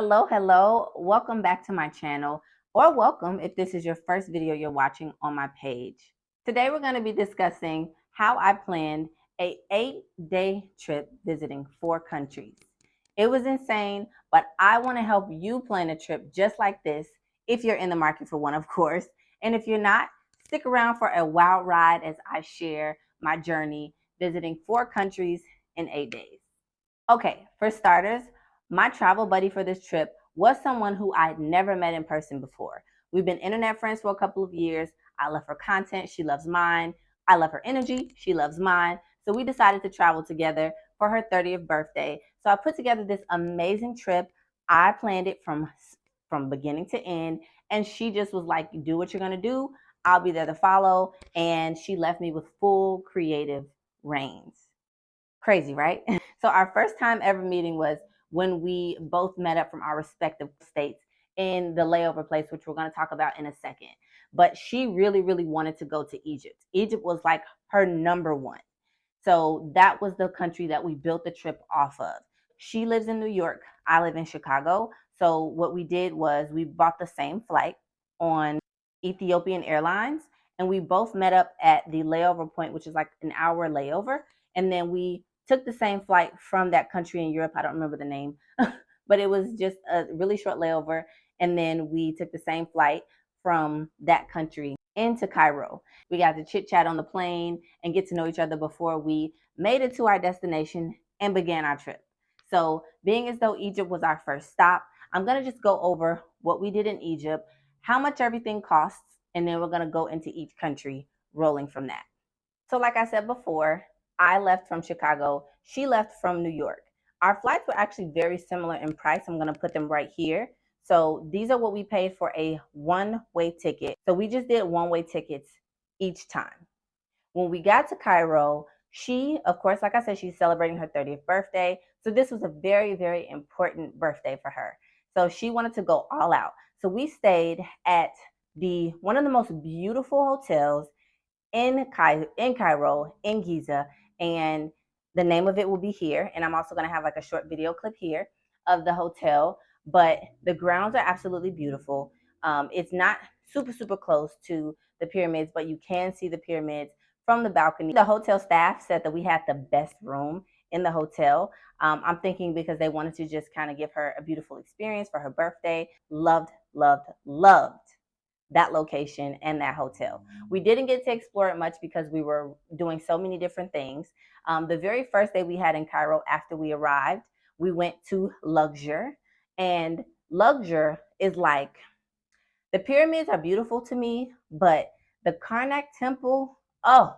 Hello. Welcome back to my channel, or welcome if this is your first video you're watching on my page. Today we're going to be discussing how I planned a 8-day trip visiting 4 countries. It was insane, but I want to help you plan a trip just like this if you're in the market for one, of course. And if you're not, stick around for a wild ride as I share my journey visiting 4 countries in 8 days. Okay, for starters, my travel buddy for this trip was someone who I'd never met in person before. We've been internet friends for a couple of years. I love her content, she loves mine. I love her energy, she loves mine. So we decided to travel together for her 30th birthday. So I put together this amazing trip. I planned it from beginning to end, and she just was like, "Do what you're going to do. I'll be there to follow." And she left me with full creative reins. Crazy, right? So our first time ever meeting was when we both met up from our respective states in the layover place, which we're going to talk about in a second. But she really, really wanted to go to Egypt. Egypt was like her number one. So that was the country that we built the trip off of. She lives in New York. I live in Chicago. So what we did was we bought the same flight on Ethiopian Airlines, and we both met up at the layover point, which is like an hour layover. And then we took the same flight from that country in Europe. I don't remember the name, but it was just a really short layover. And then we took the same flight from that country into Cairo. We got to chit chat on the plane and get to know each other before we made it to our destination and began our trip. So, being as though Egypt was our first stop, I'm going to just go over what we did in Egypt, how much everything costs, and then we're going to go into each country rolling from that. So, like I said before, I left from Chicago. She left from New York. Our flights were actually very similar in price. I'm going to put them right here. So, these are what we paid for a one-way ticket. So, we just did one-way tickets each time. When we got to Cairo, she, of course, like I said, she's celebrating her 30th birthday. So, this was a very, very important birthday for her. So, she wanted to go all out. So, we stayed at one of the most beautiful hotels in Cairo, in Giza, and the name of it will be here. And I'm also going to have like a short video clip here of the hotel. But the grounds are absolutely beautiful. It's not super, super close to the pyramids, but you can see the pyramids from the balcony. The hotel staff said that we had the best room in the hotel. I'm thinking because they wanted to just kind of give her a beautiful experience for her birthday. Loved, loved, loved that location and that hotel. We didn't get to explore it much because we were doing so many different things. The very first day we had in Cairo after we arrived, we went to Luxor. And Luxor is like, the pyramids are beautiful to me, but the Karnak Temple, oh,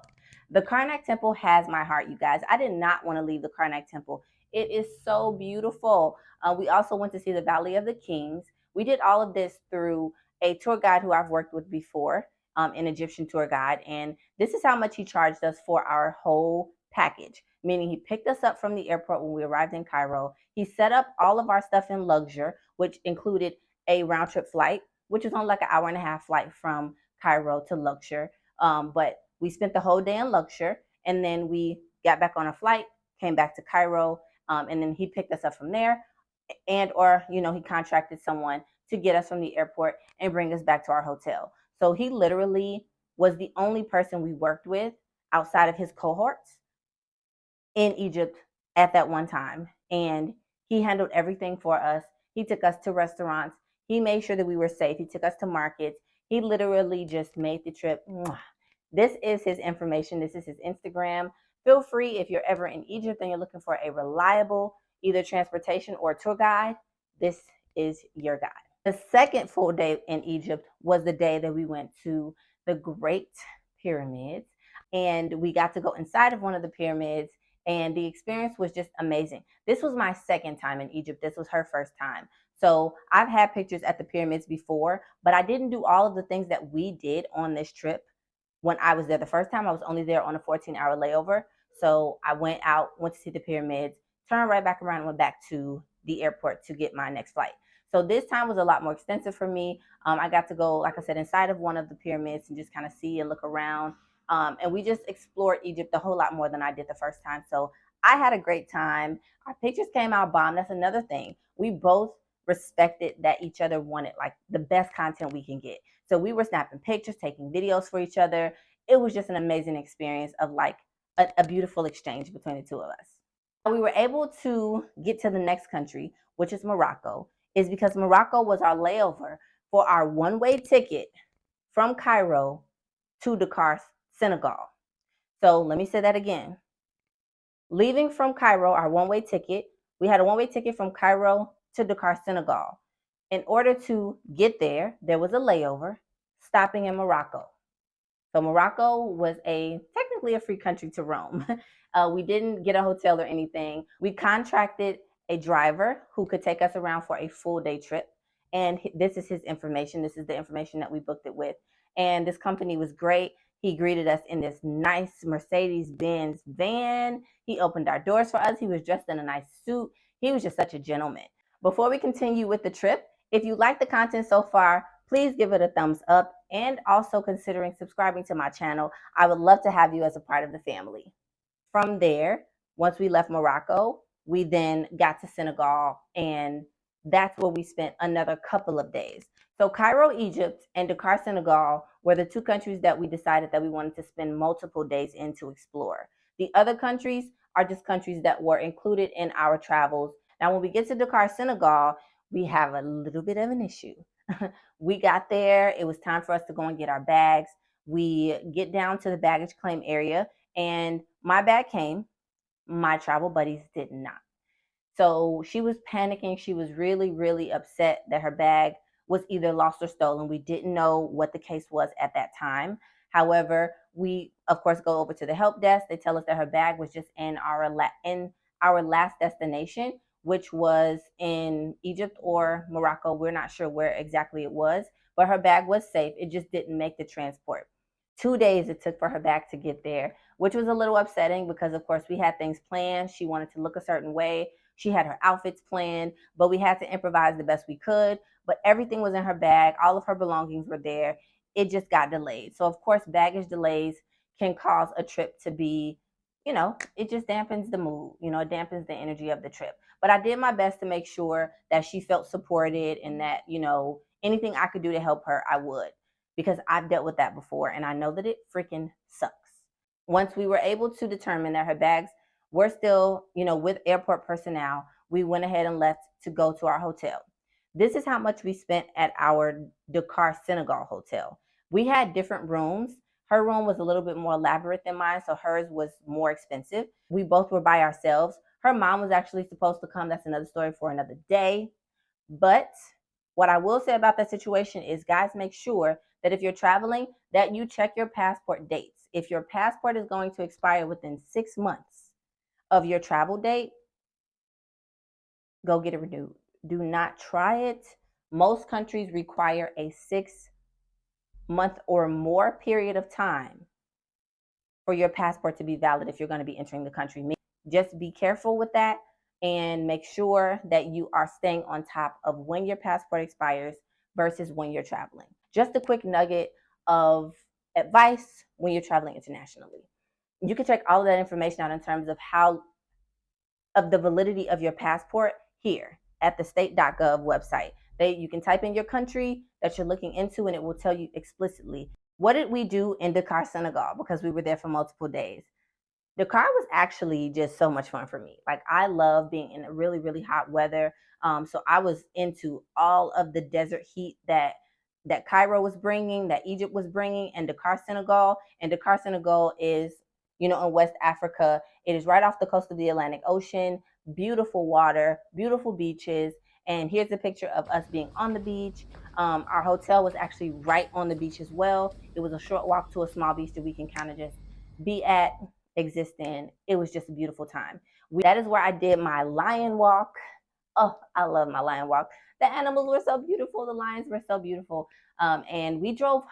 the Karnak Temple has my heart, you guys. I did not want to leave the Karnak Temple. It is so beautiful. We also went to see the Valley of the Kings. We did all of this through a tour guide who I've worked with before, an Egyptian tour guide. And this is how much he charged us for our whole package, meaning he picked us up from the airport when we arrived in Cairo. He set up all of our stuff in Luxor, which included a round trip flight, which was on like an hour and a half flight from Cairo to Luxor. But we spent the whole day in Luxor, and then we got back on a flight, came back to Cairo, and then he picked us up from there, and or he contracted someone to get us from the airport and bring us back to our hotel. So he literally was the only person we worked with outside of his cohorts in Egypt at that one time. And he handled everything for us. He took us to restaurants. He made sure that we were safe. He took us to markets. He literally just made the trip. This is his information. This is his Instagram. Feel free, if you're ever in Egypt and you're looking for a reliable either transportation or tour guide, this is your guide. The second full day in Egypt was the day that we went to the Great Pyramids, and we got to go inside of one of the pyramids, and the experience was just amazing. This was my second time in Egypt. This was her first time. So I've had pictures at the pyramids before, but I didn't do all of the things that we did on this trip when I was there. The first time I was only there on a 14-hour layover. So I went to see the pyramids, turned right back around and went back to the airport to get my next flight. So this time was a lot more extensive for me. I got to go, like I said, inside of one of the pyramids and just kind of see and look around. And we just explored Egypt a whole lot more than I did the first time. So I had a great time. Our pictures came out bomb. That's another thing. We both respected that each other wanted like the best content we can get. So we were snapping pictures, taking videos for each other. It was just an amazing experience of like a beautiful exchange between the two of us. We were able to get to the next country, which is Morocco, is because Morocco was our layover for our one-way ticket from Cairo to Dakar, Senegal. So let me say that again. Leaving from Cairo, our one-way ticket, we had a one-way ticket from Cairo to Dakar, Senegal. In order to get there, there was a layover stopping in Morocco. So Morocco was technically a free country to roam. We didn't get a hotel or anything. We contracted a driver who could take us around for a full day trip. And this is his information. This is the information that we booked it with. And this company was great. He greeted us in this nice Mercedes-Benz van. He opened our doors for us. He was dressed in a nice suit. He was just such a gentleman. Before we continue with the trip, if you like the content so far, please give it a thumbs up and also considering subscribing to my channel. I would love to have you as a part of the family. From there, once we left Morocco, we then got to Senegal, and that's where we spent another couple of days. So Cairo, Egypt, and Dakar, Senegal were the two countries that we decided that we wanted to spend multiple days in to explore. The other countries are just countries that were included in our travels. Now, when we get to Dakar, Senegal, we have a little bit of an issue. We got there. It was time for us to go and get our bags. We get down to the baggage claim area, and my bag came. My travel buddies did not. So she was panicking. She was really, really upset that her bag was either lost or stolen. We didn't know what the case was at that time. However, we, of course, go over to the help desk. They tell us that her bag was just in our last destination, which was in Egypt or Morocco. We're not sure where exactly it was, but her bag was safe. It just didn't make the transport. 2 days it took for her bag to get there, which was a little upsetting because, of course, we had things planned. She wanted to look a certain way. She had her outfits planned, but we had to improvise the best we could. But everything was in her bag. All of her belongings were there. It just got delayed. So, of course, baggage delays can cause a trip to be, it just dampens the mood, it dampens the energy of the trip. But I did my best to make sure that she felt supported and that, anything I could do to help her, I would, because I've dealt with that before and I know that it freaking sucks. Once we were able to determine that her bags were still, with airport personnel, we went ahead and left to go to our hotel. This is how much we spent at our Dakar, Senegal hotel. We had different rooms. Her room was a little bit more elaborate than mine, so hers was more expensive. We both were by ourselves. Her mom was actually supposed to come. That's another story for another day. But what I will say about that situation is, guys, make sure that if you're traveling, that you check your passport dates. If your passport is going to expire within 6 months of your travel date, go get it renewed. Do not try it. Most countries require a 6-month or more period of time for your passport to be valid if you're going to be entering the country. Just be careful with that and make sure that you are staying on top of when your passport expires versus when you're traveling. Just a quick nugget of advice when you're traveling internationally. You can check all of that information out in terms of the validity of your passport here at the state.gov website. You can type in your country that you're looking into and it will tell you explicitly. What did we do in Dakar, Senegal? Because we were there for multiple days. Dakar was actually just so much fun for me. Like, I love being in a really, really hot weather. So I was into all of the desert heat that Cairo was bringing, that Egypt was bringing, and Dakar, Senegal. And Dakar, Senegal is, in West Africa. It is right off the coast of the Atlantic Ocean. Beautiful water, beautiful beaches. And here's a picture of us being on the beach. Our hotel was actually right on the beach as well. It was a short walk to a small beach that we can kind of just be at, exist in. It was just a beautiful time. That is where I did my lion walk. Oh, I love my lion walk. The animals were so beautiful. The lions were so beautiful. And we drove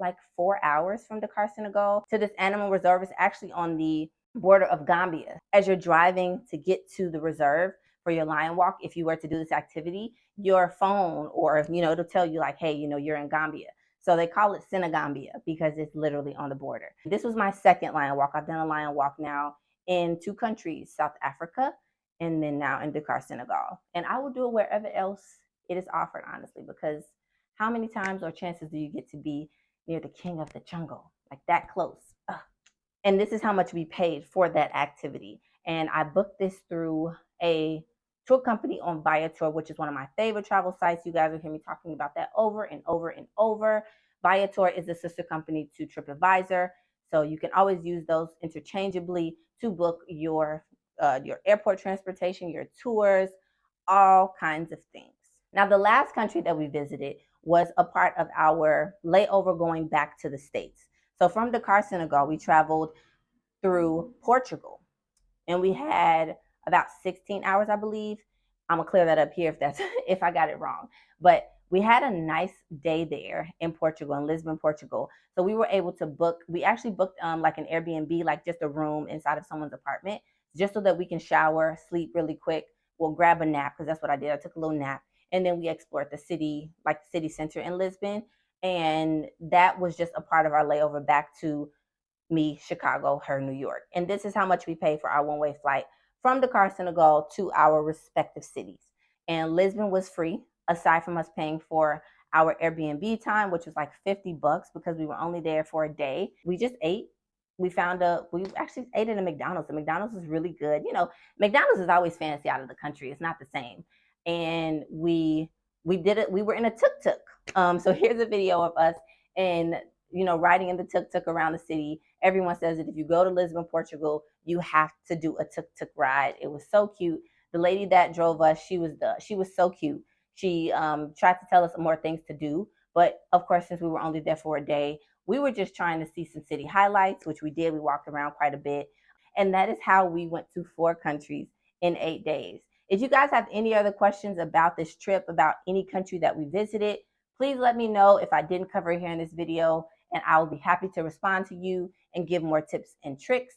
like 4 hours from Dakar, Senegal to this animal reserve. It's actually on the border of Gambia. As you're driving to get to the reserve for your lion walk, if you were to do this activity, your phone or, it'll tell you like, hey, you're in Gambia. So they call it Senegambia because it's literally on the border. This was my second lion walk. I've done a lion walk now in 2 countries, South Africa and then now in Dakar, Senegal. And I will do it wherever else it is offered, honestly, because how many times or chances do you get to be near the king of the jungle, like that close? Ugh. And this is how much we paid for that activity. And I booked this through a tour company on Viator, which is one of my favorite travel sites. You guys will hear me talking about that over and over and over. Viator is a sister company to TripAdvisor, so you can always use those interchangeably to book your airport transportation, your tours, all kinds of things. Now, the last country that we visited was a part of our layover going back to the States. So from Dakar, Senegal, we traveled through Portugal, and we had about 16 hours, I believe. I'm gonna clear that up here if that's if I got it wrong. But we had a nice day there in Portugal, in Lisbon, Portugal. So we were able to book. We actually booked like an Airbnb, like just a room inside of someone's apartment, just so that we can shower, sleep really quick. We'll grab a nap because that's what I did. I took a little nap, and then we explored the city, like the city center in Lisbon, and that was just a part of our layover back to me, Chicago, her, New York. And this is how much we paid for our one-way flight from Dakar, Senegal to our respective cities. And Lisbon was free, aside from us paying for our Airbnb time, which was like $50 because we were only there for a day. We just ate. We actually ate at a McDonald's. The McDonald's was really good. You know, McDonald's is always fancy out of the country. It's not the same. And we did it. We were in a tuk-tuk. So here's a video of us in riding in the tuk-tuk around the city. Everyone says that if you go to Lisbon, Portugal, you have to do a tuk-tuk ride. It was so cute. The lady that drove us, she was so cute. She tried to tell us more things to do, but of course, since we were only there for a day, we were just trying to see some city highlights, which we did. We walked around quite a bit, and that is how we went to 4 countries in 8 days. If you guys have any other questions about this trip, about any country that we visited, please let me know if I didn't cover it here in this video, and I will be happy to respond to you and give more tips and tricks.